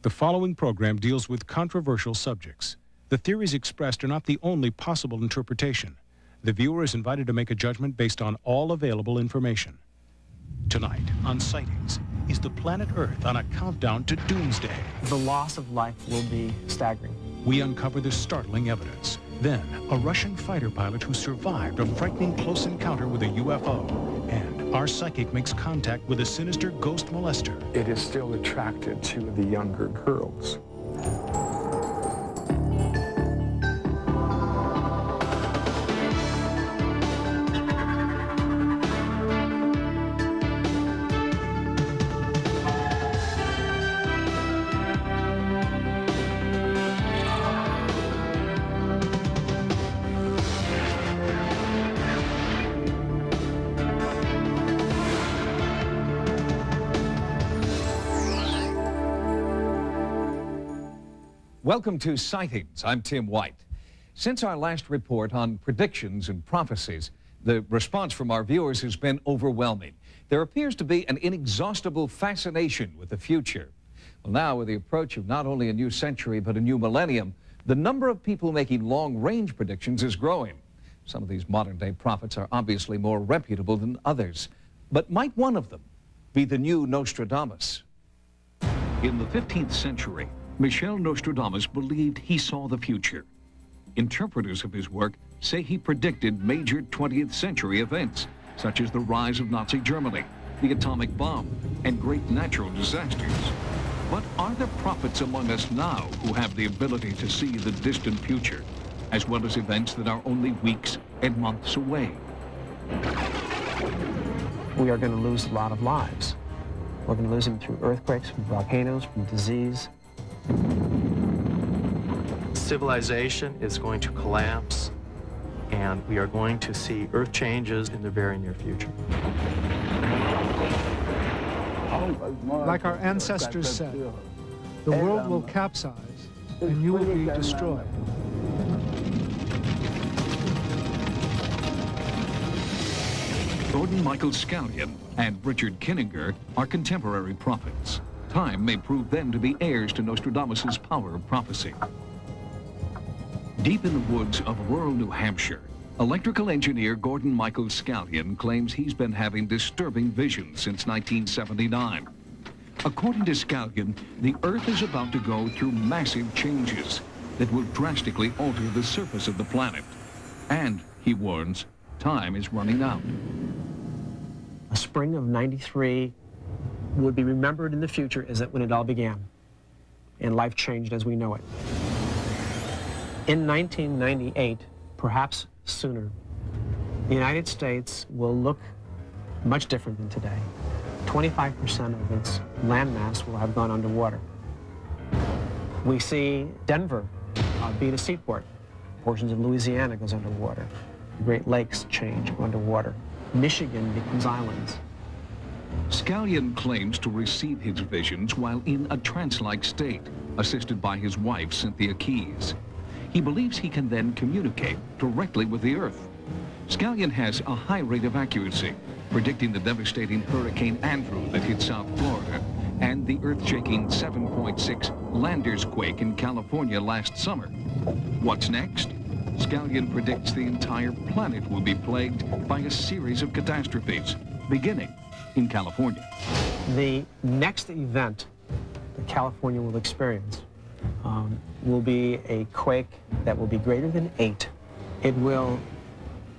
The following program deals with controversial subjects. The theories expressed are not the only possible interpretation. The viewer is invited to make a judgment based on all available information. Tonight on Sightings, is the planet Earth on a countdown to doomsday? The loss of life will be staggering. We uncover the startling evidence. Then, a Russian fighter pilot who survived a frightening close encounter with a UFO. And our psychic makes contact with a sinister ghost molester. It is still attracted to the younger girls. Welcome to Sightings. I'm Tim White. Since our last report on predictions and prophecies, the response from our viewers has been overwhelming. There appears to be an inexhaustible fascination with the future. Well, now, with the approach of not only a new century, but a new millennium, the number of people making long-range predictions is growing. Some of these modern-day prophets are obviously more reputable than others. But might one of them be the new Nostradamus? In the 15th century, Michel Nostradamus believed he saw the future. Interpreters of his work say he predicted major 20th century events, such as the rise of Nazi Germany, the atomic bomb, and great natural disasters. But are there prophets among us now who have the ability to see the distant future, as well as events that are only weeks and months away? We are going to lose a lot of lives. We're going to lose them through earthquakes, from volcanoes, from disease. Civilization is going to collapse, and we are going to see earth changes in the very near future. Like our ancestors said, the world will capsize and you will be destroyed. Gordon Michael Scallion and Richard Kinninger are contemporary prophets. Time may prove them to be heirs to Nostradamus' power of prophecy. Deep in the woods of rural New Hampshire, electrical engineer Gordon Michael Scallion claims he's been having disturbing visions since 1979. According to Scallion, the Earth is about to go through massive changes that will drastically alter the surface of the planet. And, he warns, time is running out. A spring of '93 would be remembered in the future as when it all began, and life changed as we know it. In 1998, perhaps sooner, the United States will look much different than today. 25% of its landmass will have gone underwater. We see Denver being a seaport. Portions of Louisiana goes underwater. The Great Lakes change, go underwater. Michigan becomes islands. Scallion claims to receive his visions while in a trance-like state, assisted by his wife, Cynthia Keys. He believes he can then communicate directly with the Earth. Scallion has a high rate of accuracy, predicting the devastating Hurricane Andrew that hit South Florida and the earth-shaking 7.6 Landers quake in California last summer. What's next? Scallion predicts the entire planet will be plagued by a series of catastrophes, beginning in California. The next event that California will experience will be a quake that will be greater than 8. It will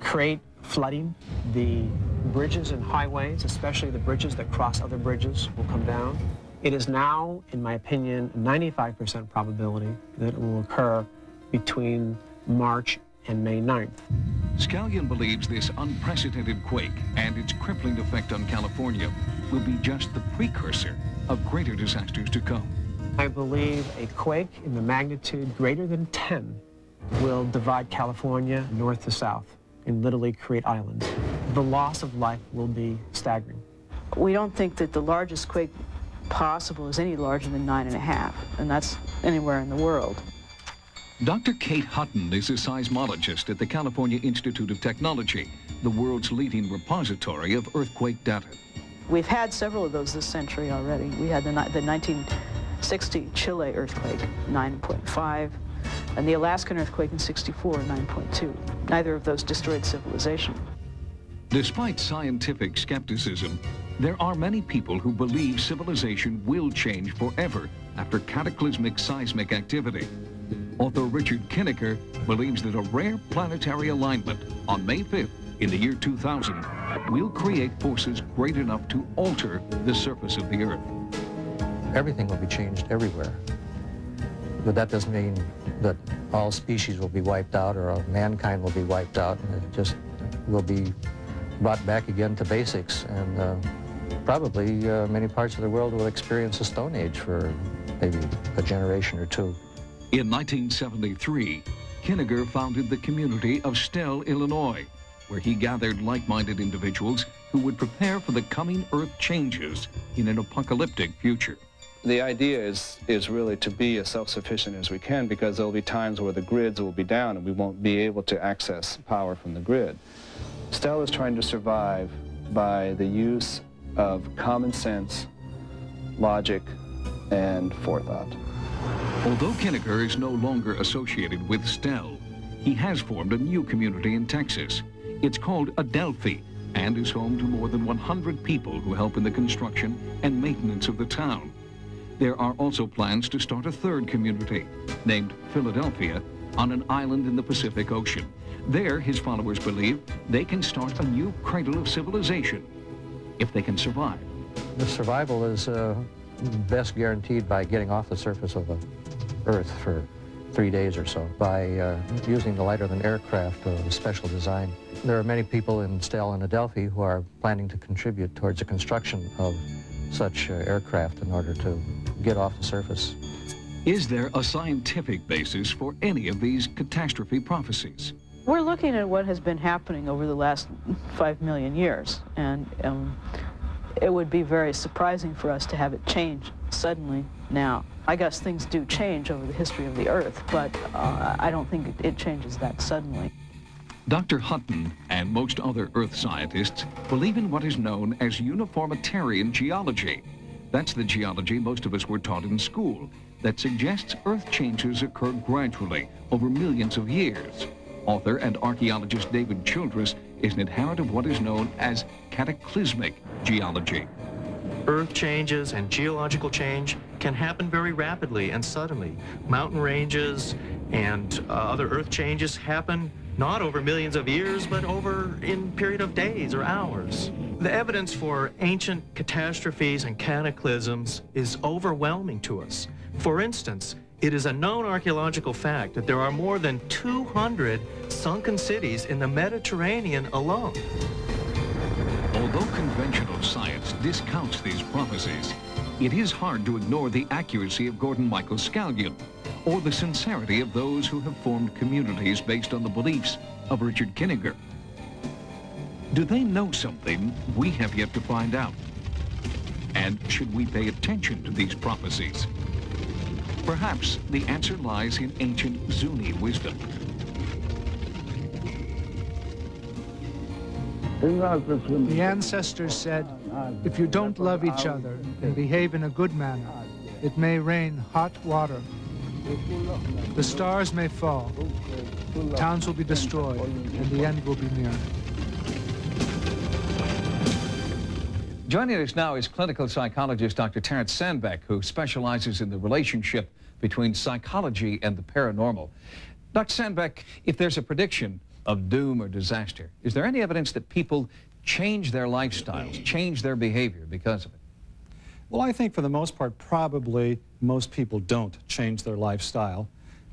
create flooding. The bridges and highways, especially the bridges that cross other bridges, will come down. It is now, in my opinion, 95% probability that it will occur between March and May 9th. Scallion believes this unprecedented quake and its crippling effect on California will be just the precursor of greater disasters to come. I believe a quake in the magnitude greater than 10 will divide California north to south and literally create islands. The loss of life will be staggering. We don't think that the largest quake possible is any larger than 9.5, and that's anywhere in the world. Dr. Kate Hutton is a seismologist at the California Institute of Technology, the world's leading repository of earthquake data. We've had several of those this century already. We had the 60, Chile earthquake, 9.5, and the Alaskan earthquake in 64, 9.2. Neither of those destroyed civilization. Despite scientific skepticism, there are many people who believe civilization will change forever after cataclysmic seismic activity. Author Richard Kinnicker believes that a rare planetary alignment on May 5th in the year 2000 will create forces great enough to alter the surface of the Earth. Everything will be changed everywhere. But that doesn't mean that all species will be wiped out or mankind will be wiped out. It just will be brought back again to basics. And probably many parts of the world will experience a Stone Age for maybe a generation or two. In 1973, Kinnicker founded the community of Stell, Illinois, where he gathered like-minded individuals who would prepare for the coming Earth changes in an apocalyptic future. The idea is really to be as self-sufficient as we can, because there will be times where the grids will be down and we won't be able to access power from the grid. Stell is trying to survive by the use of common sense, logic, and forethought. Although Kinnicker is no longer associated with Stell, he has formed a new community in Texas. It's called Adelphi and is home to more than 100 people who help in the construction and maintenance of the town. There are also plans to start a third community, named Philadelphia, on an island in the Pacific Ocean. There, his followers believe they can start a new cradle of civilization, if they can survive. The survival is best guaranteed by getting off the surface of the Earth for 3 days or so, by using the lighter-than-air craft of special design. There are many people in Stell and Adelphi who are planning to contribute towards the construction of such aircraft in order to get off the surface. Is there a scientific basis for any of these catastrophe prophecies? We're looking at what has been happening over the last 5 million years, and it would be very surprising for us to have it change suddenly now. I guess things do change over the history of the Earth, but I don't think it changes that suddenly. Dr. Hutton and most other Earth scientists believe in what is known as uniformitarian geology. That's the geology most of us were taught in school that suggests Earth changes occur gradually over millions of years. Author and archaeologist David Childress is an adherent of what is known as cataclysmic geology. Earth changes and geological change can happen very rapidly and suddenly. Mountain ranges and other Earth changes happen not over millions of years, but over in period of days or hours. The evidence for ancient catastrophes and cataclysms is overwhelming to us. For instance, it is a known archaeological fact that there are more than 200 sunken cities in the Mediterranean alone. Although conventional science discounts these prophecies, it is hard to ignore the accuracy of Gordon Michael Scallion or the sincerity of those who have formed communities based on the beliefs of Richard Kinnicker. Do they know something we have yet to find out? And should we pay attention to these prophecies? Perhaps the answer lies in ancient Zuni wisdom. The ancestors said, if you don't love each other and behave in a good manner, it may rain hot water. The stars may fall, towns will be destroyed, and the end will be near. Joining us now is clinical psychologist Dr. Terence Sandbeck, who specializes in the relationship between psychology and the paranormal. Dr. Sandbeck, if there's a prediction of doom or disaster, is there any evidence that people change their lifestyles, change their behavior because of it? Well, I think for the most part, probably most people don't change their lifestyle.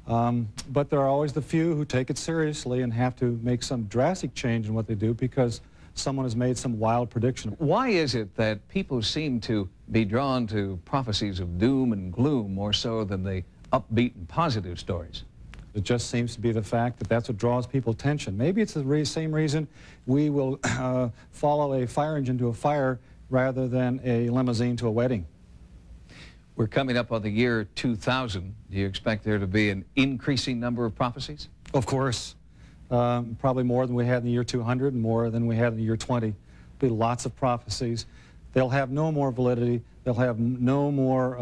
But there are always the few who take it seriously and have to make some drastic change in what they do because someone has made some wild prediction. Why is it that people seem to be drawn to prophecies of doom and gloom more so than the upbeat and positive stories? It just seems to be the fact that that's what draws people's attention. Maybe it's the same reason we will follow a fire engine to a fire rather than a limousine to a wedding. We're coming up on the year 2000. Do you expect there to be an increasing number of prophecies? Of course. Probably more than we had in the year 200 and more than we had in the year 20. There'll be lots of prophecies. They'll have no more validity. They'll have no more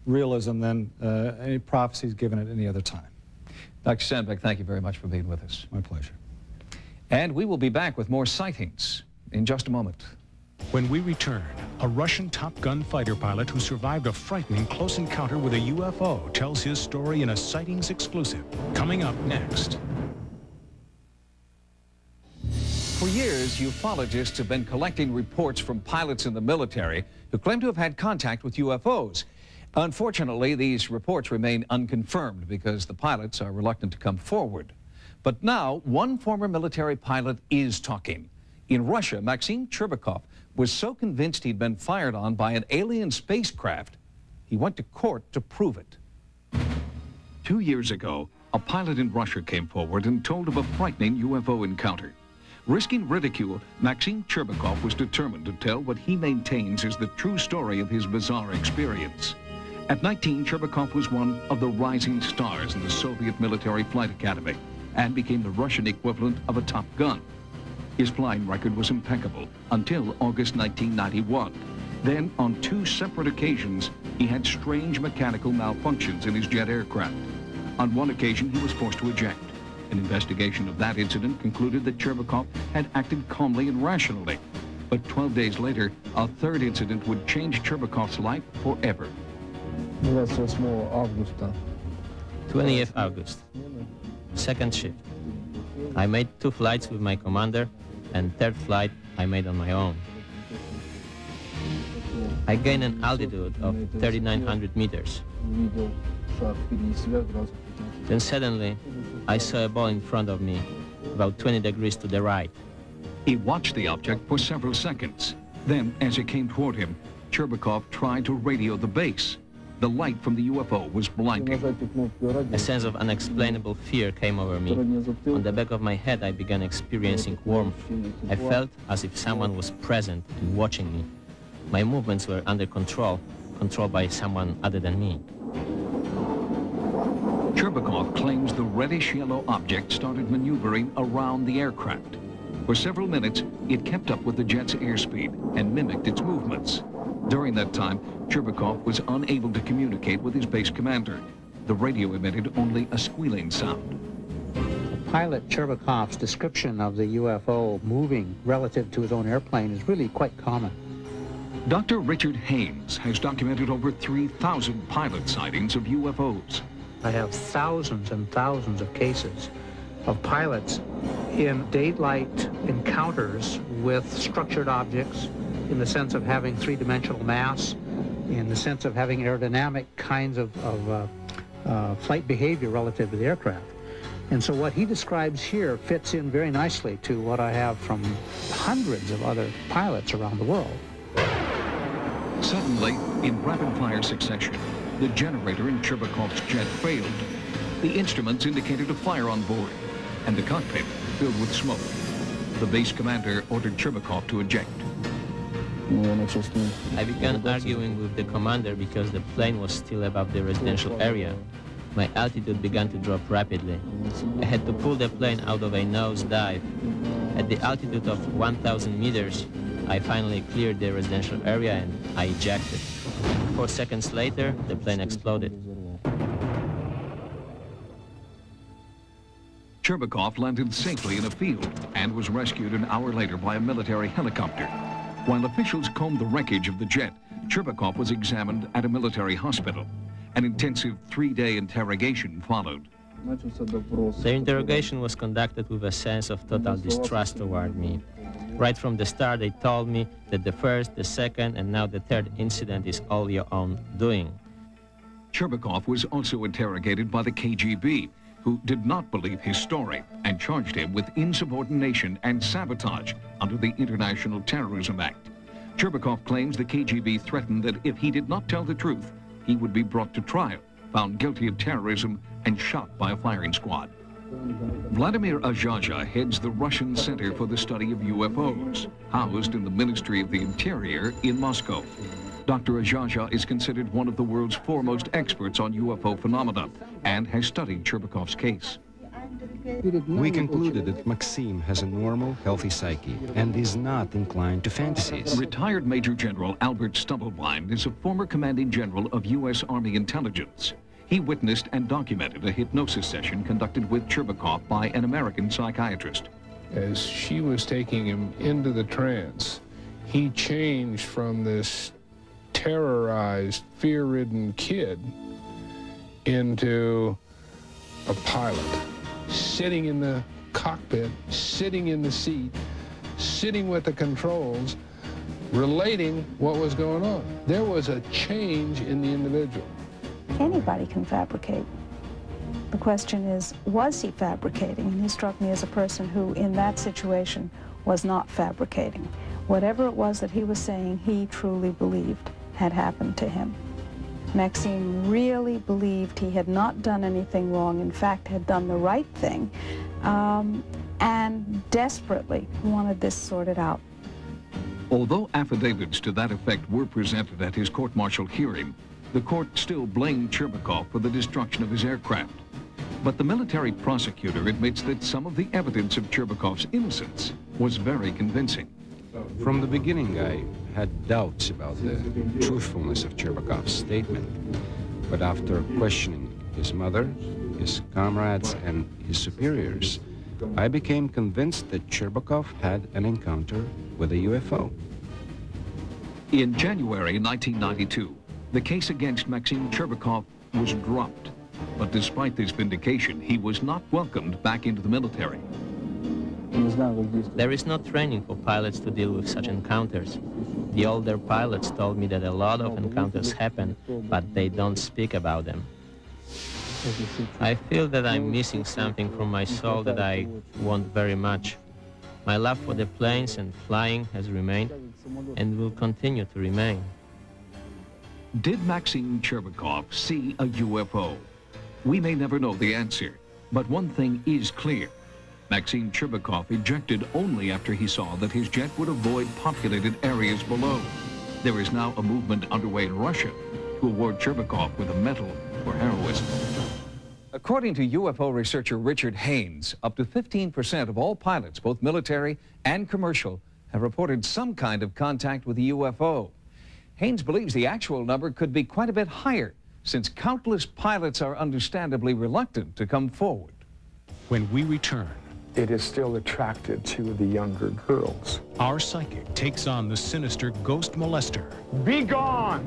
realism than any prophecies given at any other time. Dr. Sandbeck, thank you very much for being with us. My pleasure. And we will be back with more sightings in just a moment. When we return, a Russian Top Gun fighter pilot who survived a frightening close encounter with a UFO tells his story in a Sightings exclusive. Coming up next. For years, ufologists have been collecting reports from pilots in the military who claim to have had contact with UFOs. Unfortunately, these reports remain unconfirmed because the pilots are reluctant to come forward. But now, one former military pilot is talking. In Russia, Maxim Cherbakov was so convinced he'd been fired on by an alien spacecraft, he went to court to prove it. 2 years ago, a pilot in Russia came forward and told of a frightening UFO encounter. Risking ridicule, Maxim Cherbakov was determined to tell what he maintains is the true story of his bizarre experience. At 19, Cherbakov was one of the rising stars in the Soviet Military Flight Academy and became the Russian equivalent of a Top Gun. His flying record was impeccable until August 1991. Then, on 2 separate occasions, he had strange mechanical malfunctions in his jet aircraft. On one occasion, he was forced to eject. An investigation of that incident concluded that Cherbakov had acted calmly and rationally. But 12 days later, a third incident would change Cherbakov's life forever. 20th August, second shift. I made 2 flights with my commander, and third flight I made on my own. I gained an altitude of 3,900 meters. Then suddenly, I saw a ball in front of me, about 20 degrees to the right. He watched the object for several seconds. Then, as it came toward him, Cherbakov tried to radio the base. The light from the UFO was blinding. A sense of unexplainable fear came over me. On the back of my head, I began experiencing warmth. I felt as if someone was present and watching me. My movements were under control, controlled by someone other than me. Cherbakov claims the reddish-yellow object started maneuvering around the aircraft. For several minutes, it kept up with the jet's airspeed and mimicked its movements. During that time, Cherbakov was unable to communicate with his base commander. The radio emitted only a squealing sound. Pilot Cherbakov's description of the UFO moving relative to his own airplane is really quite common. Dr. Richard Haynes has documented over 3,000 pilot sightings of UFOs. I have thousands and thousands of cases of pilots in daylight encounters with structured objects, in the sense of having 3-dimensional mass, in the sense of having aerodynamic kinds of flight behavior relative to the aircraft. And so what he describes here fits in very nicely to what I have from hundreds of other pilots around the world. Suddenly, in rapid-fire succession, the generator in Cherbakov's jet failed. The instruments indicated a fire on board, and the cockpit filled with smoke. The base commander ordered Cherbakov to eject. I began arguing with the commander because the plane was still above the residential area. My altitude began to drop rapidly. I had to pull the plane out of a nosedive. At the altitude of 1,000 meters, I finally cleared the residential area and I ejected. 4 seconds later, the plane exploded. Cherbakov landed safely in a field and was rescued an hour later by a military helicopter. While officials combed the wreckage of the jet, Cherbakov was examined at a military hospital. An intensive 3-day interrogation followed. The interrogation was conducted with a sense of total distrust toward me. Right from the start, they told me that the first, the second, and now the third incident is all your own doing. Cherbakov was also interrogated by the KGB, who did not believe his story and charged him with insubordination and sabotage under the International Terrorism Act. Cherbakov claims the KGB threatened that if he did not tell the truth, he would be brought to trial, found guilty of terrorism, and shot by a firing squad. Vladimir Azhaja heads the Russian Center for the Study of UFOs, housed in the Ministry of the Interior in Moscow. Dr. Azhaja is considered one of the world's foremost experts on UFO phenomena and has studied Cherbakov's case. We concluded that Maxime has a normal, healthy psyche and is not inclined to fantasies. Retired Major General Albert Stubblebine is a former commanding general of U.S. Army intelligence. He witnessed and documented a hypnosis session conducted with Cherbakov by an American psychiatrist. As she was taking him into the trance, he changed from this terrorized, fear-ridden kid into a pilot, sitting in the cockpit, sitting in the seat, sitting with the controls, relating what was going on. There was a change in the individual. Anybody can fabricate. The question is, was he fabricating? And he struck me as a person who, in that situation, was not fabricating. Whatever it was that he was saying, he truly believed had happened to him. Maxime really believed he had not done anything wrong, in fact, had done the right thing, and desperately wanted this sorted out. Although affidavits to that effect were presented at his court-martial hearing, the court still blamed Cherbakov for the destruction of his aircraft. But the military prosecutor admits that some of the evidence of Cherbakov's innocence was very convincing. From the beginning, I had doubts about the truthfulness of Cherbakov's statement. But after questioning his mother, his comrades, and his superiors, I became convinced that Cherbakov had an encounter with a UFO. In January 1992, the case against Maxime Cherbakov was dropped. But despite this vindication, he was not welcomed back into the military. There is no training for pilots to deal with such encounters. The older pilots told me that a lot of encounters happen, but they don't speak about them. I feel that I'm missing something from my soul that I want very much. My love for the planes and flying has remained and will continue to remain. Did Maxime Cherbakov see a UFO? We may never know the answer, but one thing is clear. Maxime Cherbakov ejected only after he saw that his jet would avoid populated areas below. There is now a movement underway in Russia to award Cherbakov with a medal for heroism. According to UFO researcher Richard Haynes, up to 15% of all pilots, both military and commercial, have reported some kind of contact with a UFO. Haynes believes the actual number could be quite a bit higher, since countless pilots are understandably reluctant to come forward. When we return, It is still attracted to the younger girls. our psychic takes on the sinister ghost molester. Be gone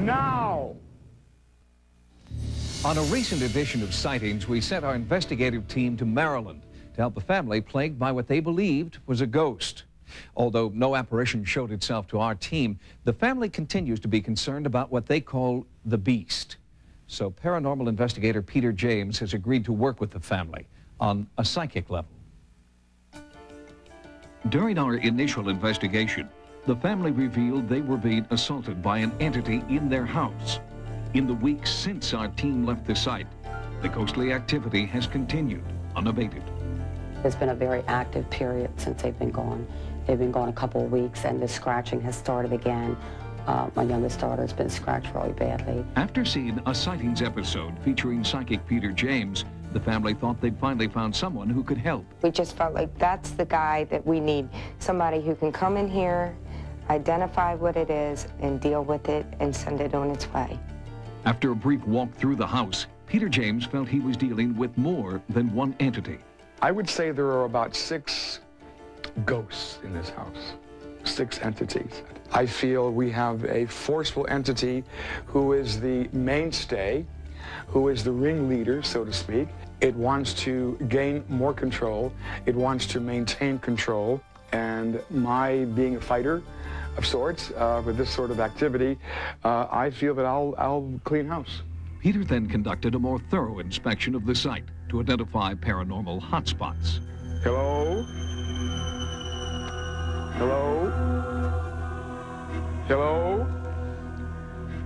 now! On a recent edition of Sightings, we sent our investigative team to Maryland to help a family plagued by what they believed was a ghost. Although no apparition showed itself to our team, the family continues to be concerned about what they call the beast. So paranormal investigator Peter James has agreed to work with the family on a psychic level. During our initial investigation, the family revealed they were being assaulted by an entity in their house. In the weeks since our team left the site, the ghostly activity has continued unabated. There's been a very active period since they've been gone. They've been gone a couple of weeks, and the scratching has started again. My youngest daughter's been scratched really badly. After seeing a Sightings episode featuring psychic Peter James, the family thought they'd finally found someone who could help. We just felt like that's the guy that we need. Somebody who can come in here, identify what it is, and deal with it, and send it on its way. After a brief walk through the house, Peter James felt he was dealing with more than one entity. I would say there are about 6 ghosts in this house, 6 entities. I feel we have a forceful entity who is the mainstay, who is the ringleader, so to speak. It wants to gain more control. It wants to maintain control. And my being a fighter of sorts with this sort of activity, I feel that I'll clean house. Peter then conducted a more thorough inspection of the site to identify paranormal hotspots. Hello? Hello? Hello?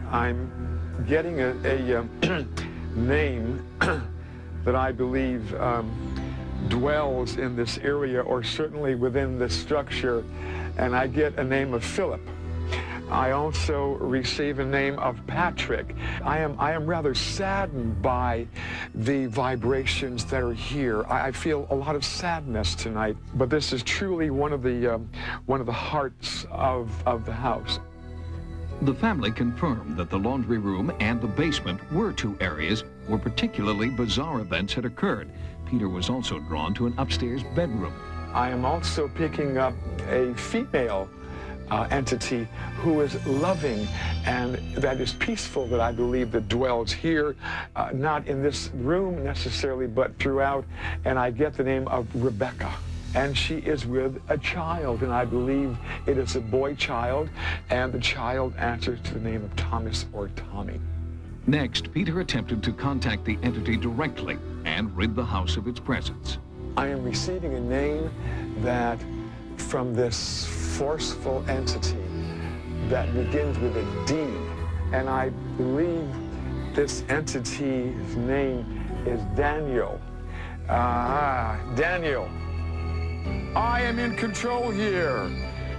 I'm getting a name that I believe dwells in this area, or certainly within this structure, and I get a name of Philip. I also receive a name of Patrick. I am rather saddened by the vibrations that are here. I feel a lot of sadness tonight, but this is truly one of the hearts of the house. The family confirmed that the laundry room and the basement were two areas where particularly bizarre events had occurred. Peter was also drawn to an upstairs bedroom. I am also picking up a female entity who is loving and that is peaceful, that I believe that dwells here, not in this room necessarily, but throughout. And I get the name of Rebecca. And she is with a child, and I believe it is a boy child, and the child answers to the name of Thomas or Tommy. Next, Peter attempted to contact the entity directly and rid the house of its presence. I am receiving a name that, from this forceful entity that begins with a D, and I believe this entity's name is Daniel. Daniel, I am in control here.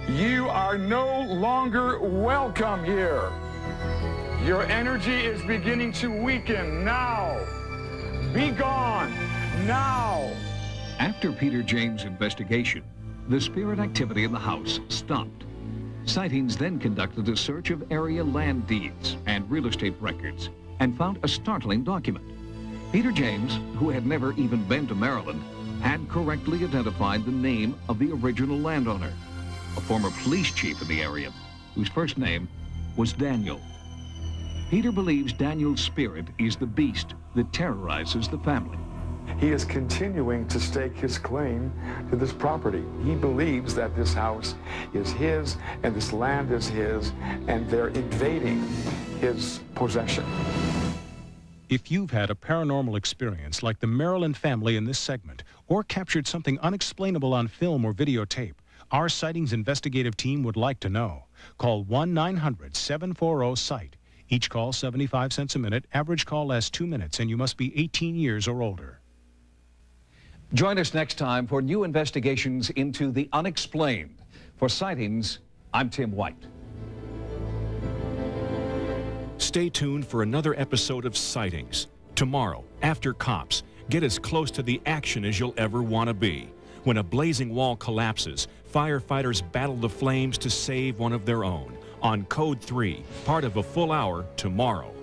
You are no longer welcome here. Your energy is beginning to weaken now. Be gone now. After Peter James' investigation, the spirit activity in the house stopped. Sightings then conducted a search of area land deeds and real estate records and found a startling document. Peter James, who had never even been to Maryland, had correctly identified the name of the original landowner, a former police chief in the area, whose first name was Daniel. Peter believes Daniel's spirit is the beast that terrorizes the family. He is continuing to stake his claim to this property. He believes that this house is his and this land is his, and they're invading his possession. If you've had a paranormal experience like the Maryland family in this segment, or captured something unexplainable on film or videotape, our Sightings investigative team would like to know. Call 1-900-740-SIGHT. Each call 75 cents a minute. Average call lasts 2 minutes, and you must be 18 years or older. Join us next time for new investigations into the unexplained. For Sightings, I'm Tim White. Stay tuned for another episode of Sightings. Tomorrow, after Cops, get as close to the action as you'll ever want to be. When a blazing wall collapses, firefighters battle the flames to save one of their own. On Code 3, part of A Full Hour tomorrow.